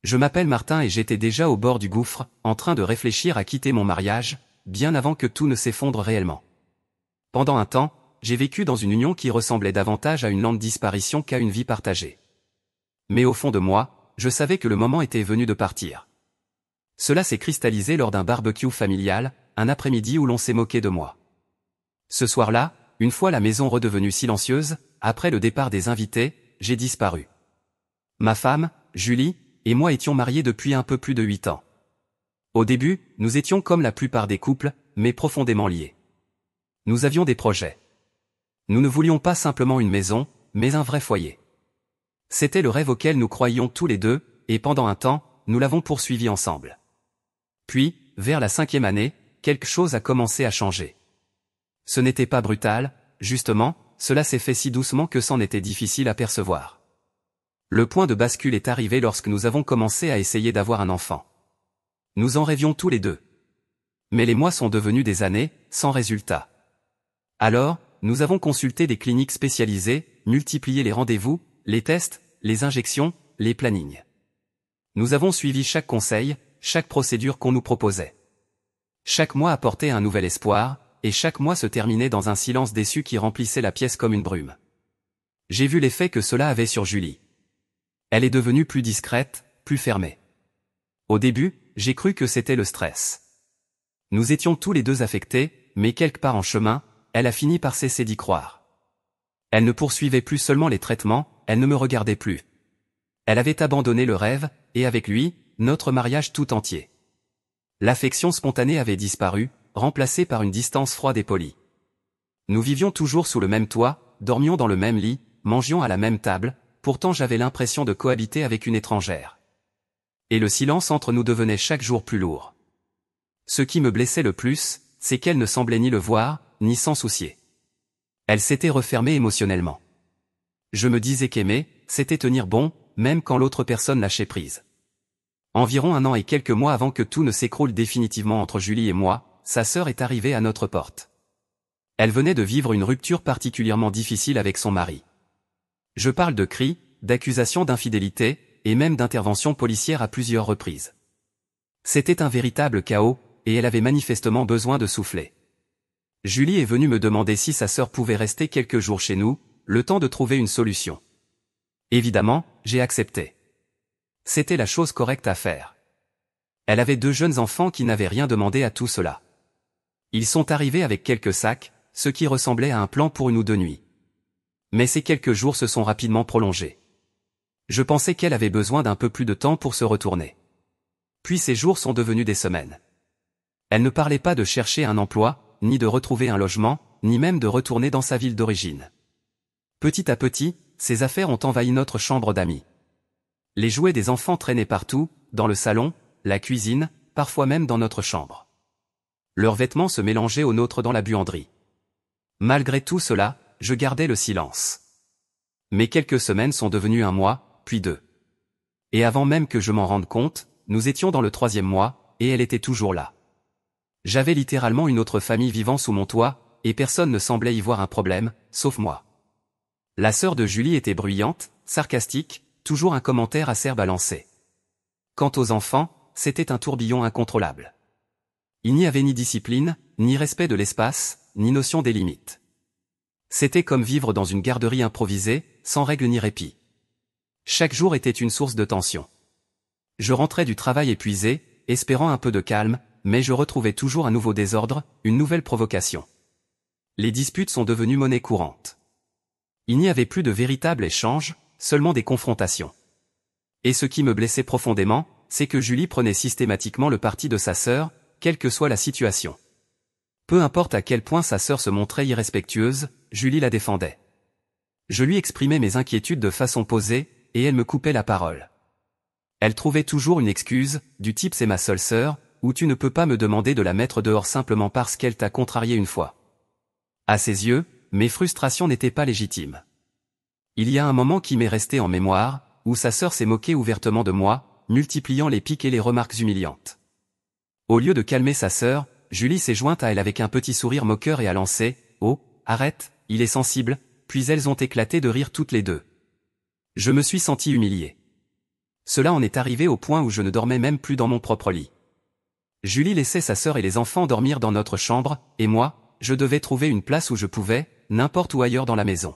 Je m'appelle Martin et j'étais déjà au bord du gouffre, en train de réfléchir à quitter mon mariage, bien avant que tout ne s'effondre réellement. Pendant un temps, j'ai vécu dans une union qui ressemblait davantage à une lente disparition qu'à une vie partagée. Mais au fond de moi, je savais que le moment était venu de partir. Cela s'est cristallisé lors d'un barbecue familial, un après-midi où l'on s'est moqué de moi. Ce soir-là, une fois la maison redevenue silencieuse, après le départ des invités, j'ai disparu. Ma femme, Julie, et moi étions mariés depuis un peu plus de 8 ans. Au début, nous étions comme la plupart des couples, mais profondément liés. Nous avions des projets. Nous ne voulions pas simplement une maison, mais un vrai foyer. C'était le rêve auquel nous croyions tous les deux, et pendant un temps, nous l'avons poursuivi ensemble. Puis, vers la 5e année, quelque chose a commencé à changer. Ce n'était pas brutal, justement, cela s'est fait si doucement que c'en était difficile à percevoir. Le point de bascule est arrivé lorsque nous avons commencé à essayer d'avoir un enfant. Nous en rêvions tous les deux. Mais les mois sont devenus des années, sans résultat. Alors, nous avons consulté des cliniques spécialisées, multiplié les rendez-vous, les tests, les injections, les plannings. Nous avons suivi chaque conseil, chaque procédure qu'on nous proposait. Chaque mois apportait un nouvel espoir, et chaque mois se terminait dans un silence déçu qui remplissait la pièce comme une brume. J'ai vu l'effet que cela avait sur Julie. Elle est devenue plus discrète, plus fermée. Au début, j'ai cru que c'était le stress. Nous étions tous les deux affectés, mais quelque part en chemin, elle a fini par cesser d'y croire. Elle ne poursuivait plus seulement les traitements, elle ne me regardait plus. Elle avait abandonné le rêve, et avec lui, notre mariage tout entier. L'affection spontanée avait disparu, remplacée par une distance froide et polie. Nous vivions toujours sous le même toit, dormions dans le même lit, mangions à la même table, pourtant j'avais l'impression de cohabiter avec une étrangère. Et le silence entre nous devenait chaque jour plus lourd. Ce qui me blessait le plus, c'est qu'elle ne semblait ni le voir, ni s'en soucier. Elle s'était refermée émotionnellement. Je me disais qu'aimer, c'était tenir bon, même quand l'autre personne lâchait prise. Environ 1 an et quelques mois avant que tout ne s'écroule définitivement entre Julie et moi, sa sœur est arrivée à notre porte. Elle venait de vivre une rupture particulièrement difficile avec son mari. Je parle de cris, d'accusations d'infidélité, et même d'interventions policières à plusieurs reprises. C'était un véritable chaos, et elle avait manifestement besoin de souffler. Julie est venue me demander si sa sœur pouvait rester quelques jours chez nous, le temps de trouver une solution. Évidemment, j'ai accepté. C'était la chose correcte à faire. Elle avait 2 jeunes enfants qui n'avaient rien demandé à tout cela. Ils sont arrivés avec quelques sacs, ce qui ressemblait à un plan pour 1 ou 2 nuits. Mais ces quelques jours se sont rapidement prolongés. Je pensais qu'elle avait besoin d'un peu plus de temps pour se retourner. Puis ces jours sont devenus des semaines. Elle ne parlait pas de chercher un emploi, ni de retrouver un logement, ni même de retourner dans sa ville d'origine. Petit à petit, ses affaires ont envahi notre chambre d'amis. Les jouets des enfants traînaient partout, dans le salon, la cuisine, parfois même dans notre chambre. Leurs vêtements se mélangeaient aux nôtres dans la buanderie. Malgré tout cela, je gardais le silence. Mais quelques semaines sont devenues 1 mois, puis 2. Et avant même que je m'en rende compte, nous étions dans le 3e mois, et elle était toujours là. J'avais littéralement une autre famille vivant sous mon toit, et personne ne semblait y voir un problème, sauf moi. La sœur de Julie était bruyante, sarcastique, toujours un commentaire acerbe à lancer. Quant aux enfants, c'était un tourbillon incontrôlable. Il n'y avait ni discipline, ni respect de l'espace, ni notion des limites. C'était comme vivre dans une garderie improvisée, sans règle ni répit. Chaque jour était une source de tension. Je rentrais du travail épuisé, espérant un peu de calme, mais je retrouvais toujours un nouveau désordre, une nouvelle provocation. Les disputes sont devenues monnaie courante. Il n'y avait plus de véritable échange, seulement des confrontations. Et ce qui me blessait profondément, c'est que Julie prenait systématiquement le parti de sa sœur, quelle que soit la situation. Peu importe à quel point sa sœur se montrait irrespectueuse, Julie la défendait. Je lui exprimais mes inquiétudes de façon posée, et elle me coupait la parole. Elle trouvait toujours une excuse, du type c'est ma seule sœur, ou tu ne peux pas me demander de la mettre dehors simplement parce qu'elle t'a contrarié une fois. À ses yeux, mes frustrations n'étaient pas légitimes. Il y a un moment qui m'est resté en mémoire, où sa sœur s'est moquée ouvertement de moi, multipliant les piques et les remarques humiliantes. Au lieu de calmer sa sœur, Julie s'est jointe à elle avec un petit sourire moqueur et a lancé « Oh, arrête, il est sensible », puis elles ont éclaté de rire toutes les deux. Je me suis senti humilié. Cela en est arrivé au point où je ne dormais même plus dans mon propre lit. Julie laissait sa sœur et les enfants dormir dans notre chambre, et moi, je devais trouver une place où je pouvais, n'importe où ailleurs dans la maison.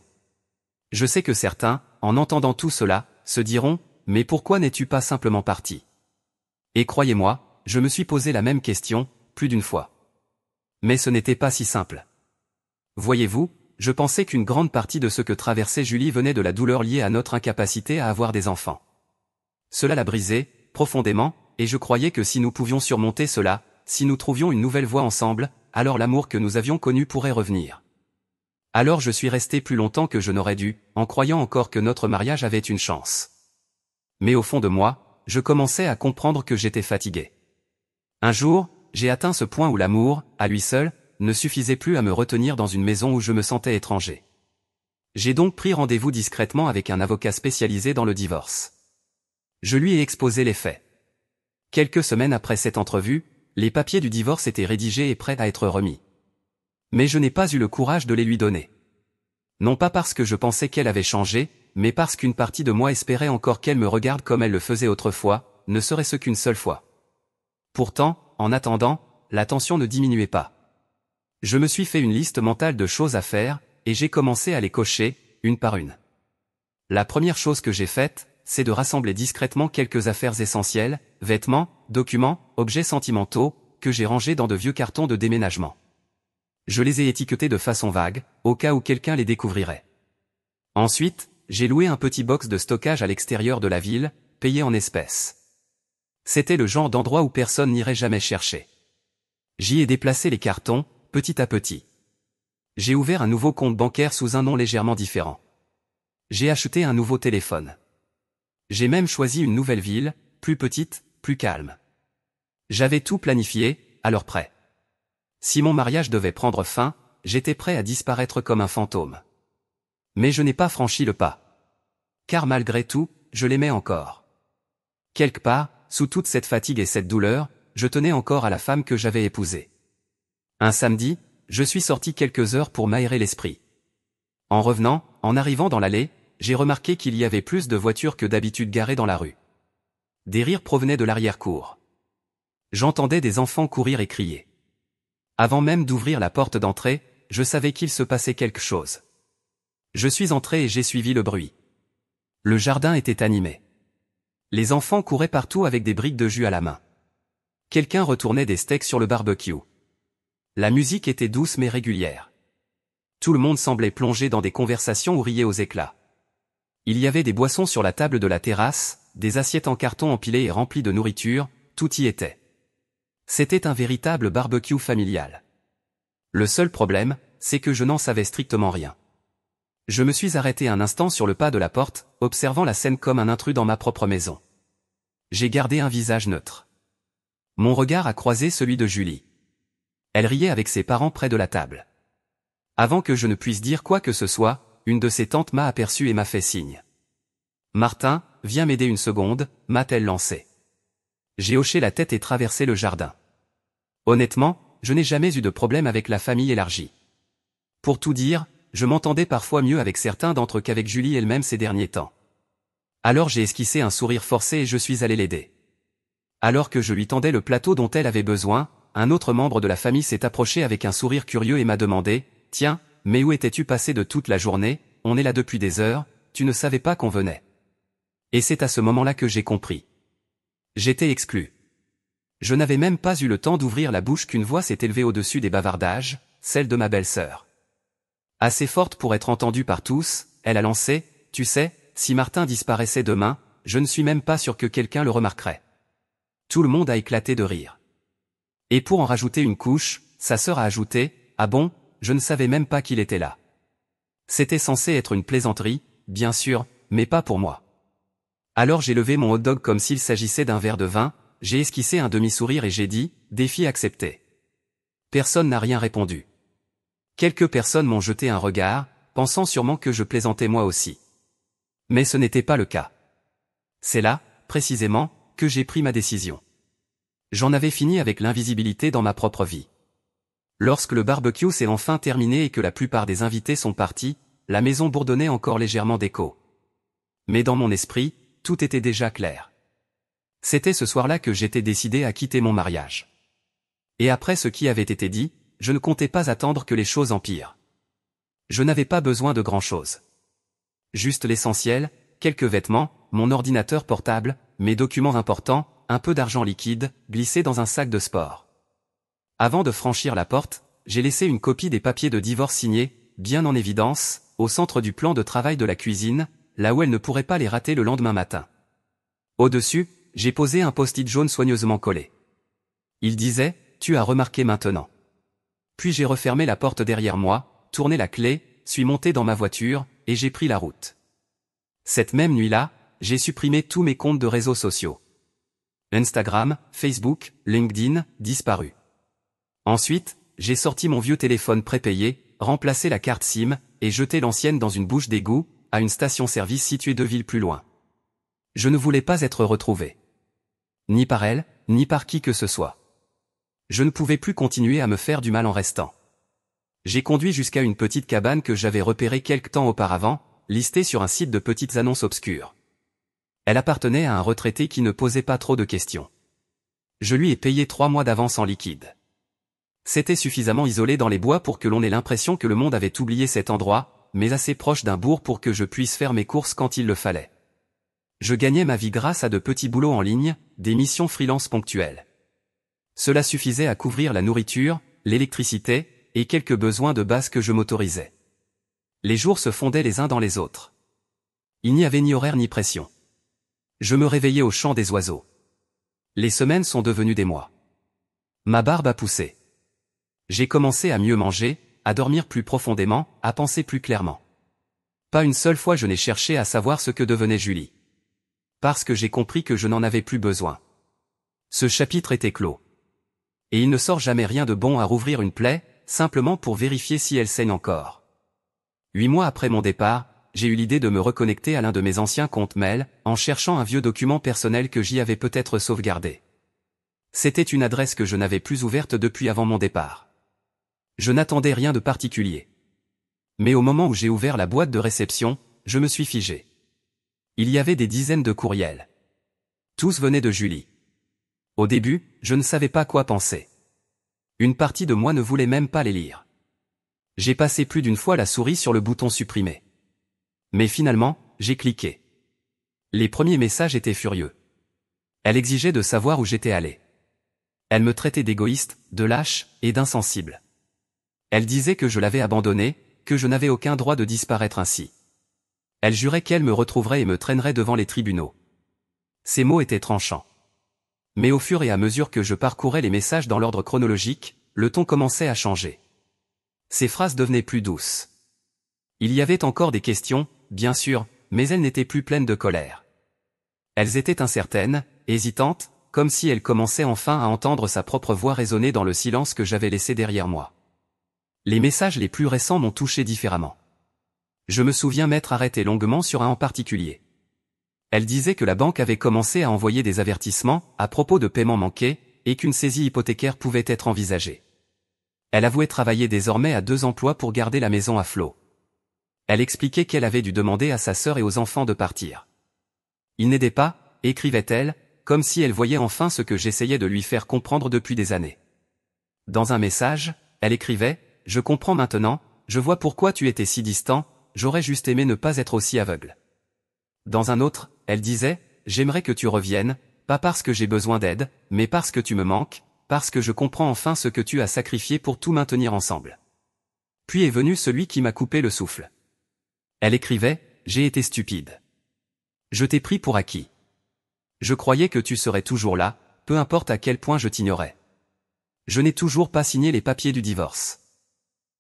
Je sais que certains, en entendant tout cela, se diront, mais pourquoi n'es-tu pas simplement parti? Et croyez-moi, je me suis posé la même question, plus d'une fois. Mais ce n'était pas si simple. Voyez-vous, je pensais qu'une grande partie de ce que traversait Julie venait de la douleur liée à notre incapacité à avoir des enfants. Cela la brisait, profondément, et je croyais que si nous pouvions surmonter cela, si nous trouvions une nouvelle voie ensemble, alors l'amour que nous avions connu pourrait revenir. Alors je suis resté plus longtemps que je n'aurais dû, en croyant encore que notre mariage avait une chance. Mais au fond de moi, je commençais à comprendre que j'étais fatigué. Un jour, j'ai atteint ce point où l'amour, à lui seul, ne suffisait plus à me retenir dans une maison où je me sentais étranger. J'ai donc pris rendez-vous discrètement avec un avocat spécialisé dans le divorce. Je lui ai exposé les faits. Quelques semaines après cette entrevue, les papiers du divorce étaient rédigés et prêts à être remis. Mais je n'ai pas eu le courage de les lui donner. Non pas parce que je pensais qu'elle avait changé, mais parce qu'une partie de moi espérait encore qu'elle me regarde comme elle le faisait autrefois, ne serait-ce qu'une seule fois. Pourtant, en attendant, la tension ne diminuait pas. Je me suis fait une liste mentale de choses à faire, et j'ai commencé à les cocher, une par une. La première chose que j'ai faite, c'est de rassembler discrètement quelques affaires essentielles, vêtements, documents, objets sentimentaux, que j'ai rangés dans de vieux cartons de déménagement. Je les ai étiquetés de façon vague, au cas où quelqu'un les découvrirait. Ensuite, j'ai loué un petit box de stockage à l'extérieur de la ville, payé en espèces. C'était le genre d'endroit où personne n'irait jamais chercher. J'y ai déplacé les cartons, petit à petit. J'ai ouvert un nouveau compte bancaire sous un nom légèrement différent. J'ai acheté un nouveau téléphone. J'ai même choisi une nouvelle ville, plus petite, plus calme. J'avais tout planifié, alors prêt. Si mon mariage devait prendre fin, j'étais prêt à disparaître comme un fantôme. Mais je n'ai pas franchi le pas. Car malgré tout, je l'aimais encore. Quelque part, sous toute cette fatigue et cette douleur, je tenais encore à la femme que j'avais épousée. Un samedi, je suis sorti quelques heures pour m'aérer l'esprit. En revenant, en arrivant dans l'allée, j'ai remarqué qu'il y avait plus de voitures que d'habitude garées dans la rue. Des rires provenaient de l'arrière-cour. J'entendais des enfants courir et crier. Avant même d'ouvrir la porte d'entrée, je savais qu'il se passait quelque chose. Je suis entré et j'ai suivi le bruit. Le jardin était animé. Les enfants couraient partout avec des briques de jus à la main. Quelqu'un retournait des steaks sur le barbecue. La musique était douce mais régulière. Tout le monde semblait plongé dans des conversations ou riait aux éclats. Il y avait des boissons sur la table de la terrasse, des assiettes en carton empilées et remplies de nourriture, tout y était. C'était un véritable barbecue familial. Le seul problème, c'est que je n'en savais strictement rien. Je me suis arrêté un instant sur le pas de la porte, observant la scène comme un intrus dans ma propre maison. J'ai gardé un visage neutre. Mon regard a croisé celui de Julie. Elle riait avec ses parents près de la table. Avant que je ne puisse dire quoi que ce soit, une de ses tantes m'a aperçu et m'a fait signe. « Martin, viens m'aider une seconde », m'a-t-elle lancé. J'ai hoché la tête et traversé le jardin. Honnêtement, je n'ai jamais eu de problème avec la famille élargie. Pour tout dire, je m'entendais parfois mieux avec certains d'entre eux qu'avec Julie elle-même ces derniers temps. Alors j'ai esquissé un sourire forcé et je suis allé l'aider. Alors que je lui tendais le plateau dont elle avait besoin, un autre membre de la famille s'est approché avec un sourire curieux et m'a demandé « Tiens, mais où étais-tu passé de toute la journée? On est là depuis des heures, tu ne savais pas qu'on venait. » Et c'est à ce moment-là que j'ai compris. J'étais exclu. Je n'avais même pas eu le temps d'ouvrir la bouche qu'une voix s'est élevée au-dessus des bavardages, celle de ma belle-sœur. Assez forte pour être entendue par tous, elle a lancé « Tu sais, si Martin disparaissait demain, je ne suis même pas sûr que quelqu'un le remarquerait. » Tout le monde a éclaté de rire. Et pour en rajouter une couche, sa sœur a ajouté « Ah bon, je ne savais même pas qu'il était là. » C'était censé être une plaisanterie, bien sûr, mais pas pour moi. Alors j'ai levé mon hot-dog comme s'il s'agissait d'un verre de vin, j'ai esquissé un demi-sourire et j'ai dit « Défi accepté ». Personne n'a rien répondu. Quelques personnes m'ont jeté un regard, pensant sûrement que je plaisantais moi aussi. Mais ce n'était pas le cas. C'est là, précisément, que j'ai pris ma décision. J'en avais fini avec l'invisibilité dans ma propre vie. Lorsque le barbecue s'est enfin terminé et que la plupart des invités sont partis, la maison bourdonnait encore légèrement d'écho. Mais dans mon esprit, tout était déjà clair. C'était ce soir-là que j'étais décidé à quitter mon mariage. Et après ce qui avait été dit, je ne comptais pas attendre que les choses empirent. Je n'avais pas besoin de grand-chose. Juste l'essentiel, quelques vêtements, mon ordinateur portable, mes documents importants, un peu d'argent liquide, glissé dans un sac de sport. Avant de franchir la porte, j'ai laissé une copie des papiers de divorce signés, bien en évidence, au centre du plan de travail de la cuisine, là où elle ne pourrait pas les rater le lendemain matin. Au-dessus, j'ai posé un post-it jaune soigneusement collé. Il disait « Tu as remarqué maintenant ». Puis j'ai refermé la porte derrière moi, tourné la clé, suis monté dans ma voiture, et j'ai pris la route. Cette même nuit-là, j'ai supprimé tous mes comptes de réseaux sociaux. Instagram, Facebook, LinkedIn, disparus. Ensuite, j'ai sorti mon vieux téléphone prépayé, remplacé la carte SIM, et jeté l'ancienne dans une bouche d'égout, à une station-service située 2 villes plus loin. Je ne voulais pas être retrouvé. Ni par elle, ni par qui que ce soit. Je ne pouvais plus continuer à me faire du mal en restant. J'ai conduit jusqu'à une petite cabane que j'avais repérée quelque temps auparavant, listée sur un site de petites annonces obscures. Elle appartenait à un retraité qui ne posait pas trop de questions. Je lui ai payé 3 mois d'avance en liquide. C'était suffisamment isolé dans les bois pour que l'on ait l'impression que le monde avait oublié cet endroit, mais assez proche d'un bourg pour que je puisse faire mes courses quand il le fallait. Je gagnais ma vie grâce à de petits boulots en ligne, des missions freelance ponctuelles. Cela suffisait à couvrir la nourriture, l'électricité, et quelques besoins de base que je m'autorisais. Les jours se fondaient les uns dans les autres. Il n'y avait ni horaire ni pression. Je me réveillais au chant des oiseaux. Les semaines sont devenues des mois. Ma barbe a poussé. J'ai commencé à mieux manger, à dormir plus profondément, à penser plus clairement. Pas une seule fois je n'ai cherché à savoir ce que devenait Julie. Parce que j'ai compris que je n'en avais plus besoin. Ce chapitre était clos. Et il ne sort jamais rien de bon à rouvrir une plaie, simplement pour vérifier si elle saigne encore. 8 mois après mon départ, j'ai eu l'idée de me reconnecter à l'un de mes anciens comptes mail, en cherchant un vieux document personnel que j'y avais peut-être sauvegardé. C'était une adresse que je n'avais plus ouverte depuis avant mon départ. Je n'attendais rien de particulier. Mais au moment où j'ai ouvert la boîte de réception, je me suis figé. Il y avait des dizaines de courriels. Tous venaient de Julie. Au début, je ne savais pas quoi penser. Une partie de moi ne voulait même pas les lire. J'ai passé plus d'une fois la souris sur le bouton supprimer. Mais finalement, j'ai cliqué. Les premiers messages étaient furieux. Elle exigeait de savoir où j'étais allé. Elle me traitait d'égoïste, de lâche, et d'insensible. Elle disait que je l'avais abandonnée, que je n'avais aucun droit de disparaître ainsi. Elle jurait qu'elle me retrouverait et me traînerait devant les tribunaux. Ces mots étaient tranchants. Mais au fur et à mesure que je parcourais les messages dans l'ordre chronologique, le ton commençait à changer. Ces phrases devenaient plus douces. Il y avait encore des questions, bien sûr, mais elles n'étaient plus pleines de colère. Elles étaient incertaines, hésitantes, comme si elle commençait enfin à entendre sa propre voix résonner dans le silence que j'avais laissé derrière moi. Les messages les plus récents m'ont touché différemment. Je me souviens m'être arrêté longuement sur un en particulier. Elle disait que la banque avait commencé à envoyer des avertissements à propos de paiements manqués, et qu'une saisie hypothécaire pouvait être envisagée. Elle avouait travailler désormais à 2 emplois pour garder la maison à flot. Elle expliquait qu'elle avait dû demander à sa sœur et aux enfants de partir. Ils n'aidaient pas, écrivait-elle, comme si elle voyait enfin ce que j'essayais de lui faire comprendre depuis des années. Dans un message, elle écrivait « Je comprends maintenant, je vois pourquoi tu étais si distant, j'aurais juste aimé ne pas être aussi aveugle. » Dans un autre, elle disait « J'aimerais que tu reviennes, pas parce que j'ai besoin d'aide, mais parce que tu me manques, parce que je comprends enfin ce que tu as sacrifié pour tout maintenir ensemble. » Puis est venu celui qui m'a coupé le souffle. Elle écrivait « J'ai été stupide. Je t'ai pris pour acquis. Je croyais que tu serais toujours là, peu importe à quel point je t'ignorais. Je n'ai toujours pas signé les papiers du divorce.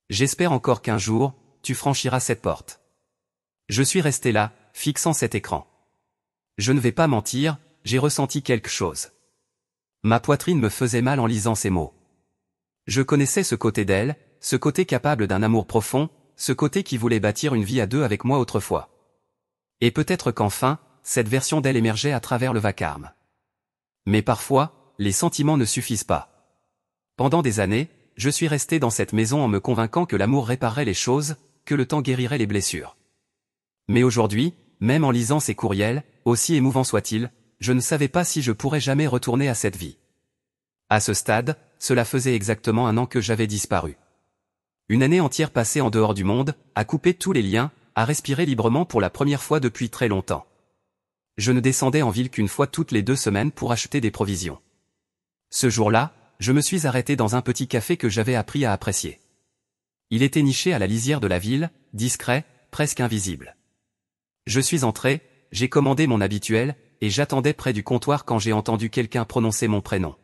J'espère encore qu'un jour, tu franchiras cette porte. Je suis resté là, fixant cet écran. Je ne vais pas mentir, j'ai ressenti quelque chose. Ma poitrine me faisait mal en lisant ces mots. Je connaissais ce côté d'elle, ce côté capable d'un amour profond, ce côté qui voulait bâtir une vie à 2 avec moi autrefois. Et peut-être qu'enfin, cette version d'elle émergeait à travers le vacarme. Mais parfois, les sentiments ne suffisent pas. Pendant des années, je suis resté dans cette maison en me convainquant que l'amour réparerait les choses, que le temps guérirait les blessures. Mais aujourd'hui, même en lisant ces courriels, aussi émouvants soient-ils, je ne savais pas si je pourrais jamais retourner à cette vie. À ce stade, cela faisait exactement 1 an que j'avais disparu. Une année entière passée en dehors du monde, à couper tous les liens, à respirer librement pour la première fois depuis très longtemps. Je ne descendais en ville qu'une fois toutes les 2 semaines pour acheter des provisions. Ce jour-là, je me suis arrêté dans un petit café que j'avais appris à apprécier. Il était niché à la lisière de la ville, discret, presque invisible. Je suis entré, j'ai commandé mon habituel, et j'attendais près du comptoir quand j'ai entendu quelqu'un prononcer mon prénom.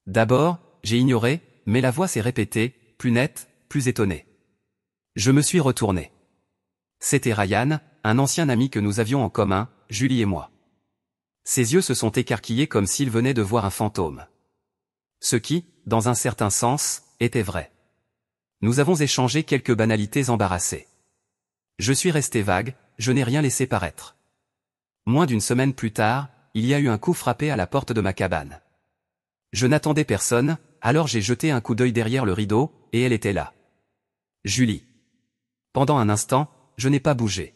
D'abord, j'ai ignoré, mais la voix s'est répétée, plus nette, plus étonnée. Je me suis retourné. C'était Ryan, un ancien ami que nous avions en commun, Julie et moi. Ses yeux se sont écarquillés comme s'il venait de voir un fantôme. Ce qui, dans un certain sens, était vrai. Nous avons échangé quelques banalités embarrassées. Je suis resté vague, je n'ai rien laissé paraître. Moins d'une semaine plus tard, il y a eu un coup frappé à la porte de ma cabane. Je n'attendais personne, alors j'ai jeté un coup d'œil derrière le rideau, et elle était là. Julie. Pendant un instant, je n'ai pas bougé.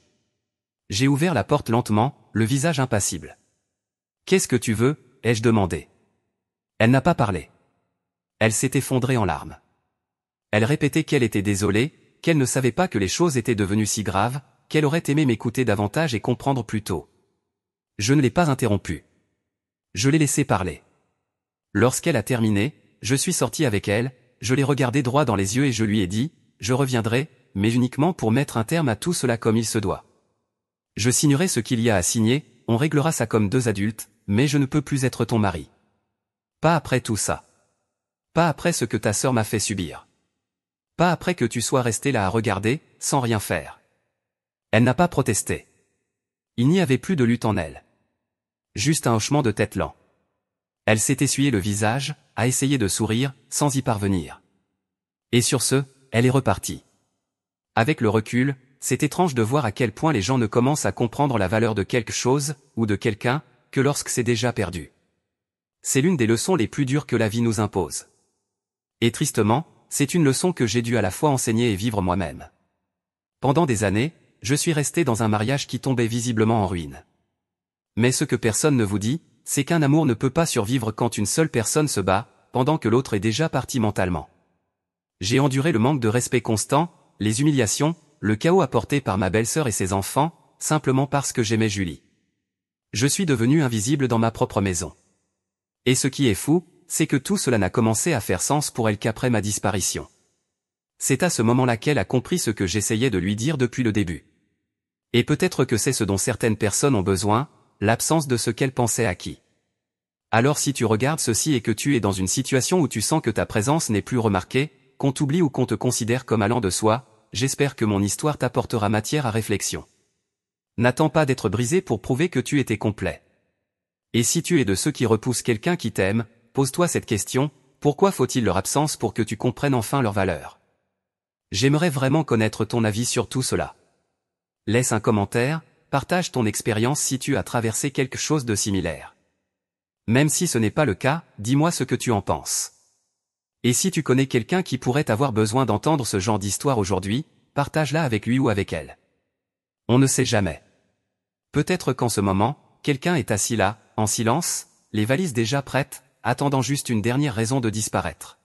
J'ai ouvert la porte lentement, le visage impassible. « Qu'est-ce que tu veux ?» ai-je demandé. Elle n'a pas parlé. Elle s'est effondrée en larmes. Elle répétait qu'elle était désolée, qu'elle ne savait pas que les choses étaient devenues si graves, qu'elle aurait aimé m'écouter davantage et comprendre plus tôt. Je ne l'ai pas interrompue. Je l'ai laissée parler. Lorsqu'elle a terminé, je suis sorti avec elle, je l'ai regardée droit dans les yeux et je lui ai dit, « Je reviendrai, mais uniquement pour mettre un terme à tout cela comme il se doit. Je signerai ce qu'il y a à signer, on réglera ça comme 2 adultes, mais je ne peux plus être ton mari. Pas après tout ça. Pas après ce que ta sœur m'a fait subir. Pas après que tu sois resté là à regarder, sans rien faire. » Elle n'a pas protesté. Il n'y avait plus de lutte en elle. Juste un hochement de tête lent. Elle s'est essuyé le visage, a essayé de sourire, sans y parvenir. Et sur ce, elle est repartie. Avec le recul, c'est étrange de voir à quel point les gens ne commencent à comprendre la valeur de quelque chose, ou de quelqu'un, que lorsque c'est déjà perdu. C'est l'une des leçons les plus dures que la vie nous impose. Et tristement, c'est une leçon que j'ai dû à la fois enseigner et vivre moi-même. Pendant des années, je suis resté dans un mariage qui tombait visiblement en ruine. Mais ce que personne ne vous dit, c'est qu'un amour ne peut pas survivre quand une seule personne se bat, pendant que l'autre est déjà parti mentalement. J'ai enduré le manque de respect constant, les humiliations, le chaos apporté par ma belle-sœur et ses enfants, simplement parce que j'aimais Julie. Je suis devenu invisible dans ma propre maison. Et ce qui est fou, c'est que tout cela n'a commencé à faire sens pour elle qu'après ma disparition. C'est à ce moment-là qu'elle a compris ce que j'essayais de lui dire depuis le début. Et peut-être que c'est ce dont certaines personnes ont besoin, l'absence de ce qu'elles pensaient acquis. Alors si tu regardes ceci et que tu es dans une situation où tu sens que ta présence n'est plus remarquée, qu'on t'oublie ou qu'on te considère comme allant de soi, j'espère que mon histoire t'apportera matière à réflexion. N'attends pas d'être brisé pour prouver que tu étais complet. Et si tu es de ceux qui repoussent quelqu'un qui t'aime, pose-toi cette question, pourquoi faut-il leur absence pour que tu comprennes enfin leur valeur? J'aimerais vraiment connaître ton avis sur tout cela. Laisse un commentaire, partage ton expérience si tu as traversé quelque chose de similaire. Même si ce n'est pas le cas, dis-moi ce que tu en penses. Et si tu connais quelqu'un qui pourrait avoir besoin d'entendre ce genre d'histoire aujourd'hui, partage-la avec lui ou avec elle. On ne sait jamais. Peut-être qu'en ce moment, quelqu'un est assis là, en silence, les valises déjà prêtes, attendant juste une dernière raison de disparaître.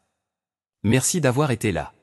Merci d'avoir été là.